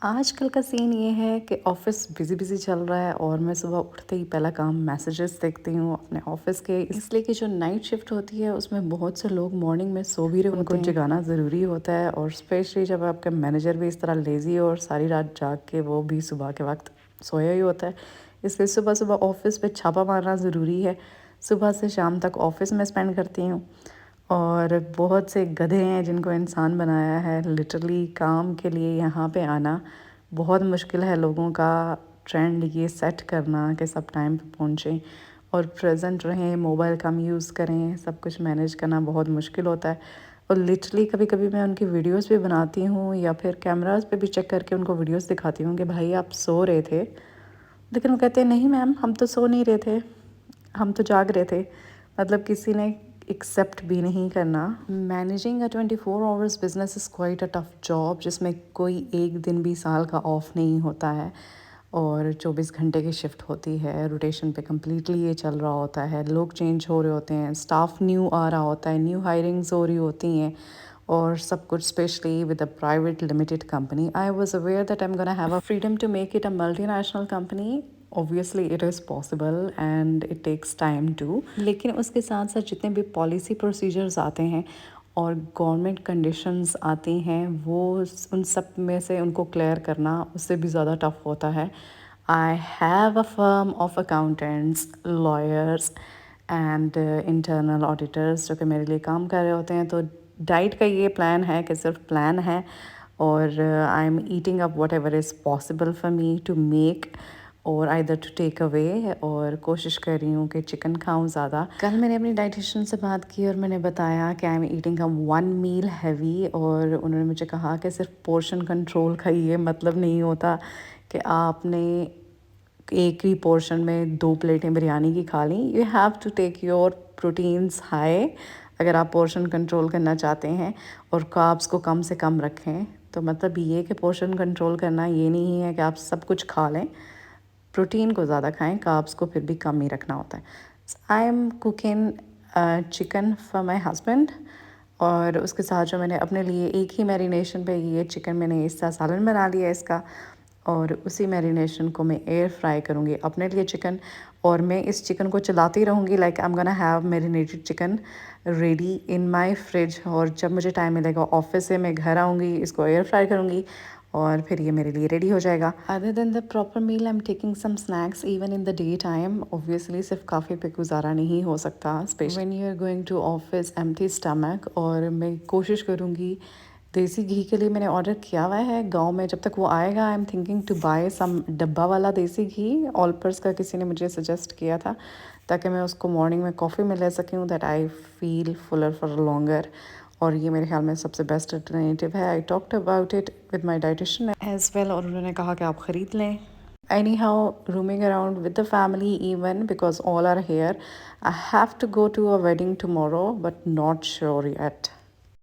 आजकल का सीन ये है कि ऑफ़िस बिज़ी बिज़ी चल रहा है और मैं सुबह उठते ही पहला काम मैसेजेस देखती हूँ अपने ऑफ़िस के। इसलिए कि जो नाइट शिफ्ट होती है उसमें बहुत से लोग मॉर्निंग में सो भी रहे होते हैं, उनको जगाना ज़रूरी होता है। और स्पेशली जब आपका मैनेजर भी इस तरह लेज़ी हो और सारी रात जाग के वो भी सुबह के वक्त सोया ही होता है, इसलिए सुबह सुबह ऑफ़िस पे छापा मारना ज़रूरी है। सुबह से शाम तक ऑफ़िस में स्पेंड करती हूँ। और बहुत से गधे हैं जिनको इंसान बनाया है। लिटरली काम के लिए यहाँ पे आना बहुत मुश्किल है। लोगों का ट्रेंड ये सेट करना कि सब टाइम पे पहुँचें और प्रेजेंट रहें, मोबाइल कम यूज़ करें, सब कुछ मैनेज करना बहुत मुश्किल होता है। और लिटरली कभी कभी मैं उनकी वीडियोस भी बनाती हूँ या फिर कैमरास पे भी चेक करके उनको वीडियोस दिखाती हूँ कि भाई आप सो रहे थे, लेकिन वो कहते हैं नहीं मैम हम तो सो नहीं रहे थे, हम तो जाग रहे थे। मतलब किसी ने एक्सेप्ट भी नहीं करना। Managing a 24 hours business is quite a tough job, जिसमें कोई एक दिन भी साल का ऑफ नहीं होता है और 24 घंटे की शिफ्ट होती है। रोटेशन पे कम्प्लीटली ये चल रहा होता है, लोग चेंज हो रहे होते हैं, स्टाफ न्यू आ रहा होता है, न्यू हायरिंग्स हो रही होती हैं और सब कुछ। Specially with a private limited company, I was aware that I am gonna have a freedom to make it a multinational company. Obviously it is possible and it takes time to, लेकिन उसके साथ साथ जितने भी policy procedures आते हैं और government conditions आती हैं, वो उन सब में से उनको क्लियर करना उससे भी ज़्यादा टफ होता है। I have a firm of accountants, lawyers and internal auditors जो कि मेरे लिए काम कर रहे होते हैं। तो डाइट का ये प्लान है कि सिर्फ प्लान है और I am eating up whatever is possible for me to make और आइदर टू टेक अवे। और कोशिश कर रही हूँ कि चिकन खाऊं ज़्यादा। कल मैंने अपनी डाइटिशियन से बात की और मैंने बताया कि I am eating a 1 meal heavy, और उन्होंने मुझे कहा कि सिर्फ पोर्शन कंट्रोल का ये मतलब नहीं होता कि आपने एक ही पोर्शन में 2 प्लेटें बिरयानी की खा ली। You have to take your proteins high अगर आप पोर्शन कंट्रोल करना चाहते हैं, और कार्ब्स को कम से कम रखें। तो मतलब ये कि पोर्शन कंट्रोल करना ये नहीं है कि आप सब कुछ खा लें, प्रोटीन को ज़्यादा खाएं, कार्ब्स को फिर भी कम ही रखना होता है। I am cooking chicken for my husband, और उसके साथ जो मैंने अपने लिए एक ही मैरिनेशन पे ये चिकन मैंने इस तरह सालन बना लिया इसका, और उसी मैरिनेशन को मैं एयर फ्राई करूँगी अपने लिए चिकन। और मैं इस चिकन को चलाती रहूँगी, like I am gonna have marinated chicken ready in my fridge. और जब मुझे टाइम मिलेगा ऑफिस से मैं घर आऊँगी, इसको एयर फ्राई करूँगी और फिर ये मेरे लिए रेडी हो जाएगा। Other than the proper meal I am taking some snacks even in the day time. Obviously सिर्फ काफ़ी पे गुजारा नहीं हो सकता, specially when you are going to office empty stomach. और मैं कोशिश करूँगी, देसी घी के लिए मैंने ऑर्डर किया हुआ है गांव में, जब तक वो आएगा I am thinking to buy some डब्बा वाला देसी घी। ऑलपर्स का किसी ने मुझे सजेस्ट किया था, ताकि मैं उसको मॉर्निंग में कॉफ़ी में ले सकूँ, that I feel fuller for longer. और ये मेरे ख्याल में सबसे बेस्ट अल्टरनेटिव है। I talked about it with my dietitian as well, और उन्होंने कहा कि आप ख़रीद लें। Anyhow roaming around with the family, even because all are here. I have to go to a wedding tomorrow but not sure yet.